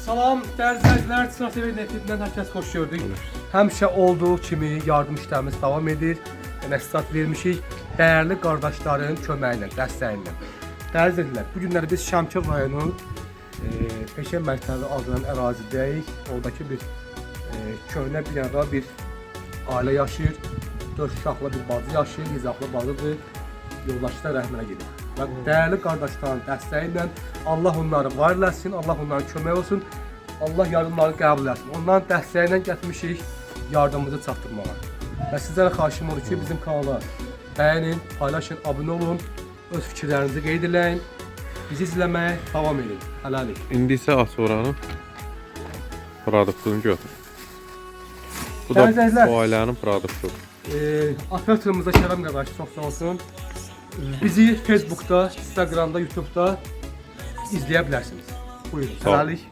Salam, dəyərli izləyicilər, Sınav TV netindən hər kəs xoş gördük. Həmişə olduğu kimi yardım işlərimiz davam edir. Məqsad vermişik dəyərli qardaşların köməyi ilə, dəstəyi ilə. Dəyərli izləyicilər, bu günləri biz Şəmkir rayonu Peşə Məktəbi adlanan ərazidəyik. Oradakı bir köhnə binada bir ailə yaşayır. 4 uşaqlı bir bacı yaşayır, izaflı bacıdır. Yoldaşlar rəhmənə gedir. Və dəyərli qardaşların dəstəyi ilə Allah onları var eləsin, Allah onların kömək olsun, Allah yardımlarını qəbul etsin. Onların dəstəyi ilə gətirmişik yardımımızı çatdırmağa. Və sizlərə xahişim olur ki, bizim kanala bəyənin, paylaşın, abunə olun, öz fikirlərinizi qeyd eləyin, bizi izləməyə davam edin. Hələlik. İndi isə Asoranın produktunu götür. Bu da bu ailənin produktudur. Operatorımıza Kərəm qardaş çox sağ olsun. Bizi Facebook'da, Instagram'da, YouTube'da izləyə bilərsiniz. Buyurun, hələlik.